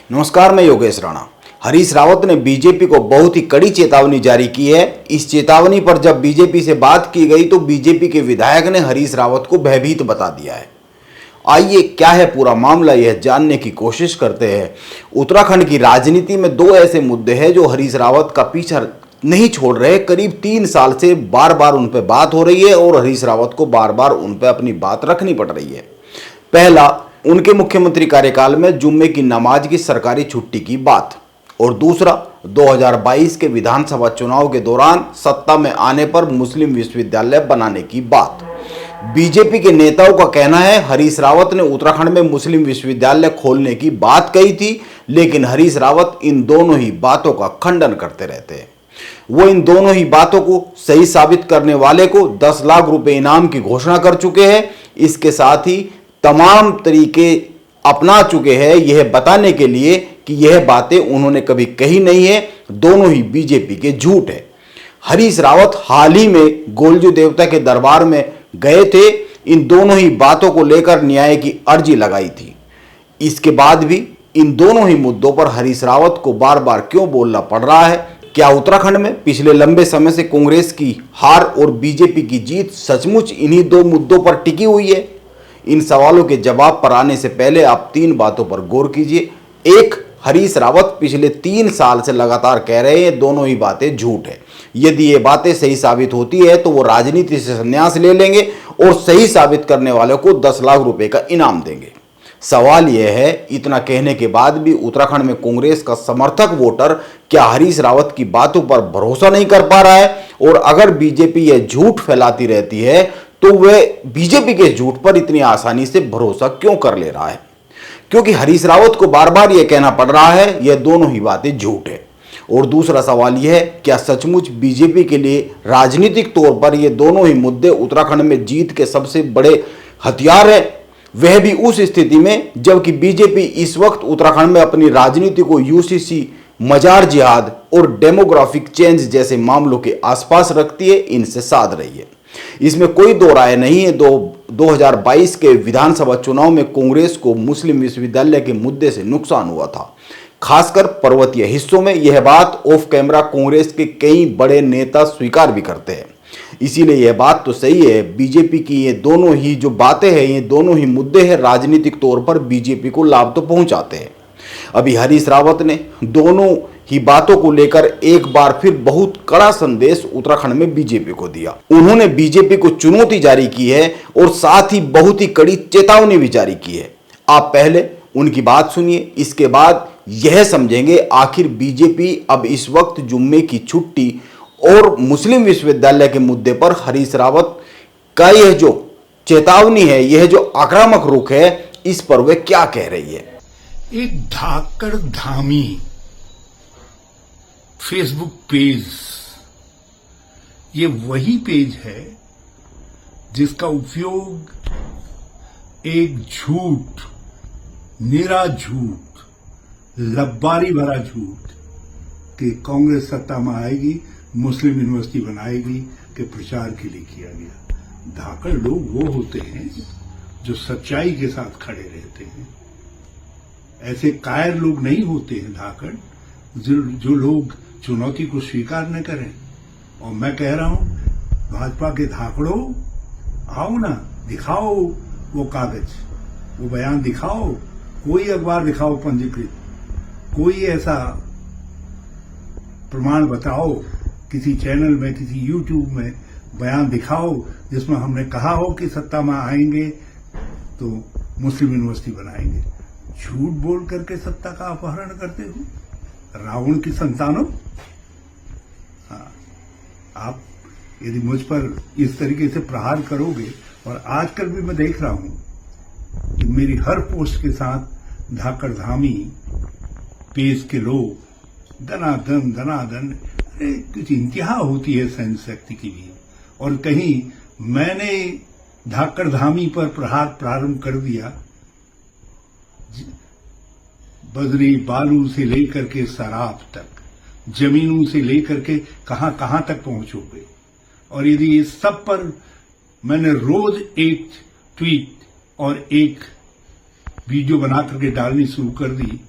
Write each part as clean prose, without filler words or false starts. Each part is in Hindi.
नमस्कार, मैं योगेश राणा। हरीश रावत ने बीजेपी को बहुत ही कड़ी चेतावनी जारी की है। इस चेतावनी पर जब बीजेपी से बात की गई तो बीजेपी के विधायक ने हरीश रावत को भयभीत बता दिया है। आइए क्या है पूरा मामला, यह जानने की कोशिश करते हैं। उत्तराखंड की राजनीति में दो ऐसे मुद्दे हैं जो हरीश रावत का पीछा नहीं छोड़ रहे। करीब 3 साल से बार बार उन पर बात हो रही है और हरीश रावत को बार बार उन पर अपनी बात रखनी पड़ रही है। पहला, उनके मुख्यमंत्री कार्यकाल में जुम्मे की नमाज की सरकारी छुट्टी की बात, और दूसरा 2022 के विधानसभा चुनाव के दौरान सत्ता में आने पर मुस्लिम विश्वविद्यालय बनाने की बात। बीजेपी के नेताओं का कहना है हरीश रावत ने उत्तराखंड में मुस्लिम विश्वविद्यालय खोलने की बात कही थी, लेकिन हरीश रावत इन दोनों ही बातों का खंडन करते रहते हैं। वो इन दोनों ही बातों को सही साबित करने वाले को 10 लाख रुपए इनाम की घोषणा कर चुके हैं। इसके साथ ही तमाम तरीके अपना चुके हैं यह बताने के लिए कि यह बातें उन्होंने कभी कही नहीं है। दोनों ही बीजेपी के झूठ है। हरीश रावत हाल ही में गोलजू देवता के दरबार में गए थे। इन दोनों ही बातों को लेकर न्याय की अर्जी लगाई थी। इसके बाद भी इन दोनों ही मुद्दों पर हरीश रावत को बार बार क्यों बोलना पड़ रहा है? क्या उत्तराखंड में पिछले लंबे समय से कांग्रेस की हार और बीजेपी की जीत सचमुच इन्हीं दो मुद्दों पर टिकी हुई है? इन सवालों के जवाब पर आने से पहले आप 3 बातों पर गौर कीजिए। एक, हरीश रावत पिछले 3 साल से लगातार कह रहे हैं दोनों ही बातें झूठ है। यदि ये बातें सही साबित होती है तो वो राजनीति से संन्यास ले लेंगे और सही साबित करने वालों को 10 लाख रुपए का इनाम देंगे। सवाल यह है, इतना कहने के बाद भी उत्तराखंड में कांग्रेस का समर्थक वोटर क्या हरीश रावत की बातों पर भरोसा नहीं कर पा रहा है? और अगर बीजेपी यह झूठ फैलाती रहती है तो वह बीजेपी के झूठ पर इतनी आसानी से भरोसा क्यों कर ले रहा है? क्योंकि हरीश रावत को बार बार यह कहना पड़ रहा है यह दोनों ही बातें झूठ है। और दूसरा सवाल यह है, क्या सचमुच बीजेपी के लिए राजनीतिक तौर पर यह दोनों ही मुद्दे उत्तराखंड में जीत के सबसे बड़े हथियार है? वह भी उस स्थिति में जबकि बीजेपी इस वक्त उत्तराखंड में अपनी राजनीति को यूसीसी, मजार जिहाद और डेमोग्राफिक चेंज जैसे मामलों के आसपास रखती है, इनसे साध रही है। इसमें कोई दो राय नहीं है। 2022 के विधानसभा चुनाव में कांग्रेस को मुस्लिम विश्वविद्यालय के मुद्दे से नुकसान हुआ था। खासकर पर्वतीय हिस्सों में यह बात ऑफ कैमरा कांग्रेस के कई बड़े नेता स्वीकार भी करते हैं। इसीलिए यह बात तो सही है, बीजेपी की ये दोनों ही जो बातें हैं, ये दोनों ही मुद्दे हैं, राजनीतिक तौर पर बीजेपी को लाभ तो पहुंचाते हैं। अभी हरीश रावत ने दोनों ही बातों को लेकर एक बार फिर बहुत कड़ा संदेश उत्तराखंड में बीजेपी को दिया। उन्होंने बीजेपी को चुनौती जारी की है और साथ ही बहुत ही कड़ी चेतावनी भी जारी की है। आप पहले उनकी बात सुनिए, इसके बाद यह समझेंगे आखिर बीजेपी अब इस वक्त जुम्मे की छुट्टी और मुस्लिम विश्वविद्यालय के मुद्दे पर हरीश रावत का यह जो चेतावनी है, यह जो आक्रामक रुख है, इस पर वे क्या कह रही है। एक धाकड़ धामी फेसबुक पेज, ये वही पेज है जिसका उपयोग एक झूठ, निरा झूठ, लब्बारी भरा झूठ कि कांग्रेस सत्ता में आएगी, मुस्लिम यूनिवर्सिटी बनाएगी के प्रचार के लिए किया गया। धाकड़ लोग वो होते हैं जो सच्चाई के साथ खड़े रहते हैं। ऐसे कायर लोग नहीं होते हैं धाकड़, जो लोग चुनौती को स्वीकार न करें। और मैं कह रहा हूं, भाजपा के धाकड़ों, आओ ना, दिखाओ वो कागज, वो बयान दिखाओ, कोई अखबार दिखाओ पंजीकृत, कोई ऐसा प्रमाण बताओ, किसी चैनल में, किसी यूट्यूब में बयान दिखाओ जिसमें हमने कहा हो कि सत्ता में आएंगे तो मुस्लिम यूनिवर्सिटी बनाएंगे। झूठ बोल करके सत्ता का अपहरण करते हो रावण की संतानों। हाँ, आप यदि मुझ पर इस तरीके से प्रहार करोगे, और आजकल भी मैं देख रहा हूं कि मेरी हर पोस्ट के साथ धाकड़ धामी पेज के लोग दनादन कुछ इंतहा होती है सहन शक्ति की भी। और कहीं मैंने धाकड़ धामी पर प्रहार प्रारंभ कर दिया, बजरी बालू से लेकर के शराब तक, जमीनों से लेकर के कहां कहां तक पहुंचोगे। और यदि इस सब पर मैंने रोज एक ट्वीट और एक वीडियो बना करके डालनी शुरू कर दी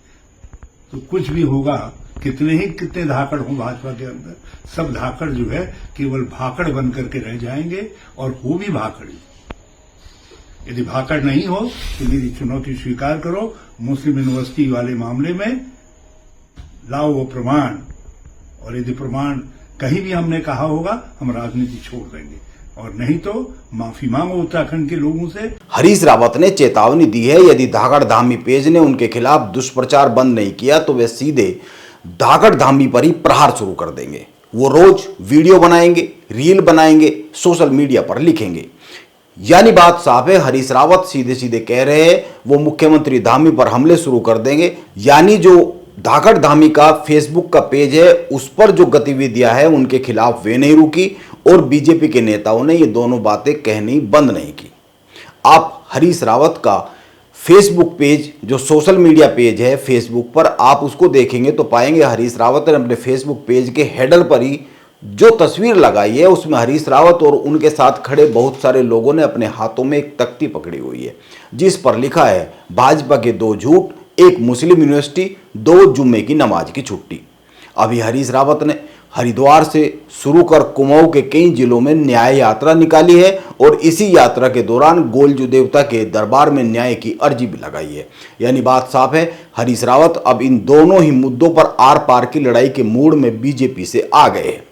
तो कुछ भी होगा, कितने धाकड़ हों भाजपा के अंदर, सब धाकड़ जो है केवल भाकड़ बन करके रह जाएंगे और हो भी भाकड़ी। यदि भाकड़ नहीं हो तो मेरी चुनौती स्वीकार करो, मुस्लिम यूनिवर्सिटी वाले मामले में लाओ वो प्रमाण, और यदि प्रमाण कहीं भी हमने कहा होगा हम राजनीति छोड़ देंगे, और नहीं तो माफी मांगो उत्तराखंड के लोगों से। हरीश रावत ने चेतावनी दी है, यदि धाकड़ धामी पेज ने उनके खिलाफ दुष्प्रचार बंद नहीं किया तो वे सीधे धाकड़ धामी पर ही प्रहार शुरू कर देंगे। वो रोज वीडियो बनाएंगे, रील बनाएंगे, सोशल मीडिया पर लिखेंगे। यानी बात साफ है, हरीश रावत सीधे सीधे कह रहे हैं वो मुख्यमंत्री धामी पर हमले शुरू कर देंगे। यानी जो धाकड़ धामी का फेसबुक का पेज है उस पर जो गतिविधियां है उनके खिलाफ वे नहीं रुकी, और बीजेपी के नेताओं ने ये दोनों बातें कहनी बंद नहीं की। आप हरीश रावत का फेसबुक पेज, जो सोशल मीडिया पेज है फेसबुक पर, आप उसको देखेंगे तो पाएंगे हरीश रावत ने अपने फेसबुक पेज के हेडर पर ही जो तस्वीर लगाई है उसमें हरीश रावत और उनके साथ खड़े बहुत सारे लोगों ने अपने हाथों में एक तख्ती पकड़ी हुई है जिस पर लिखा है भाजपा के 2 झूठ, 1 मुस्लिम यूनिवर्सिटी, 2 जुम्मे की नमाज की छुट्टी। अभी हरीश रावत ने हरिद्वार से शुरू कर कुमाऊं के कई जिलों में न्याय यात्रा निकाली है और इसी यात्रा के दौरान गोलजू देवता के दरबार में न्याय की अर्जी भी लगाई है। यानी बात साफ है, हरीश रावत अब इन दोनों ही मुद्दों पर आर पार की लड़ाई के मूड में बीजेपी से आ गए हैं।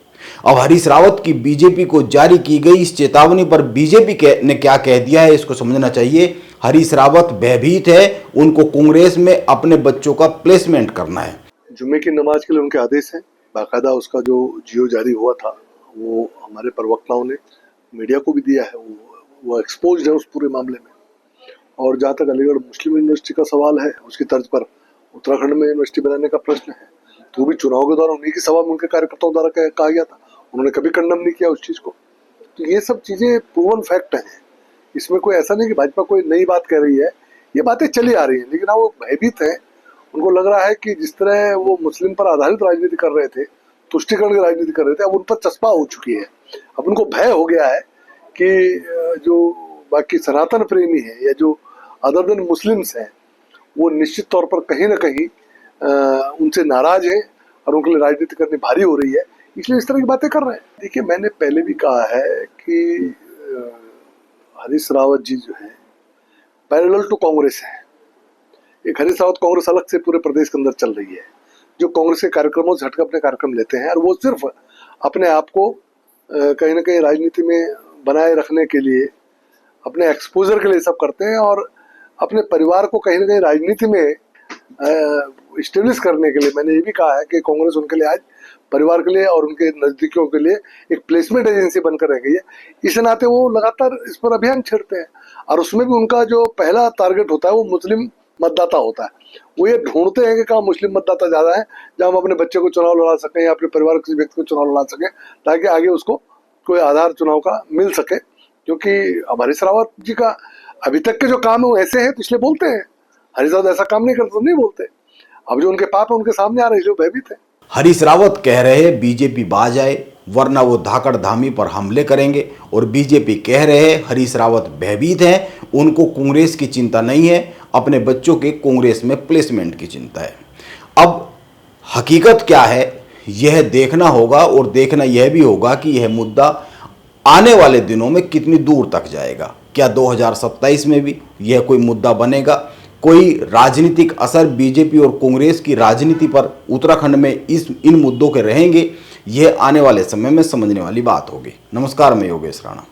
अब हरीश रावत की बीजेपी को जारी की गई इस चेतावनी पर बीजेपी ने क्या कह दिया है इसको समझना चाहिए। हरीश रावत भयभीत है, उनको कांग्रेस में अपने बच्चों का प्लेसमेंट करना है। जुम्मे की नमाज के लिए उनके आदेश है, बाकायदा उसका जो जियो जारी हुआ था वो हमारे प्रवक्ताओं ने मीडिया को भी दिया है, वो एक्सपोज्ड है उस पूरे मामले में। और जहाँ तक अलीगढ़ मुस्लिम यूनिवर्सिटी का सवाल है, उसकी तर्ज पर उत्तराखंड में यूनिवर्सिटी बनाने का प्रश्न है, तो भी चुनाव के दौरान उन्हीं की सभा में उनके कार्यकर्ताओं द्वारा कहा गया था, उन्होंने कभी कंडम नहीं किया उस चीज़ को। तो ये सब चीज़ें प्रूवन फैक्ट हैं, इसमें कोई ऐसा नहीं कि भाजपा कोई नई बात कह रही है, ये बातें चली आ रही हैं। लेकिन हाँ, वो भयभीत है, उनको लग रहा है कि जिस तरह वो मुस्लिम पर आधारित राजनीति कर रहे थे, तुष्टिकरण की राजनीति कर रहे थे, अब उन पर चस्पा हो चुकी है। अब उनको भय हो गया है कि जो बाकी सनातन प्रेमी है या जो अदर देन मुस्लिम्स हैं वो निश्चित तौर पर कहीं ना कहीं उनसे नाराज है और उनके लिए राजनीति करनी भारी हो रही है, इसलिए इस तरह की बातें कर रहे हैं। देखिए, मैंने पहले भी कहा है कि हरीश रावत जी जो है पैरेलल टू कांग्रेस है। एक हरीश रावत कांग्रेस अलग से पूरे प्रदेश के अंदर चल रही है, जो कांग्रेस के कार्यक्रमों से हटकर अपने कार्यक्रम लेते हैं और वो सिर्फ अपने आप को कहीं ना कहीं राजनीति में बनाए रखने के लिए, अपने एक्सपोजर के लिए सब करते हैं, और अपने परिवार को कहीं ना कहीं राजनीति में इस्टेब्लिश करने के लिए। मैंने ये भी कहा है कि कांग्रेस उनके लिए आज परिवार के लिए और उनके नजदीकियों के लिए एक प्लेसमेंट एजेंसी बनकर रह गई है। इस नाते वो लगातार इस पर अभियान छेड़ते हैं, और उसमें भी उनका जो पहला टारगेट होता है वो मुस्लिम मतदाता होता है। वो ये ढूंढते हैं कि कहाँ मुस्लिम मतदाता ज्यादा है, जहाँ हम अपने बच्चे को चुनाव लड़ा सकें या अपने परिवार किसी व्यक्ति को चुनाव लड़ा सकें, ताकि आगे उसको कोई आधार चुनाव का मिल सके। क्योंकि अब हरीश रावत जी का अभी तक के जो काम है वो ऐसे हैं, तो इसलिए बोलते हैं। हरीश रावत ऐसा काम नहीं करते तो नहीं बोलते। अब जो उनके पाप है उनके सामने आ रहे हैं, जो भयभीत है। हरीश रावत कह रहे हैं बीजेपी बाज आए वरना वो धाकड़ धामी पर हमले करेंगे, और बीजेपी कह रहे हैं हरीश रावत भयभीत हैं, उनको कांग्रेस की चिंता नहीं है, अपने बच्चों के कांग्रेस में प्लेसमेंट की चिंता है। अब हकीकत क्या है यह देखना होगा, और देखना यह भी होगा कि यह मुद्दा आने वाले दिनों में कितनी दूर तक जाएगा। क्या 2027 में भी यह कोई मुद्दा बनेगा? कोई राजनीतिक असर बीजेपी और कांग्रेस की राजनीति पर उत्तराखंड में इन मुद्दों के रहेंगे? यह आने वाले समय में समझने वाली बात होगी। नमस्कार, मैं योगेश राणा।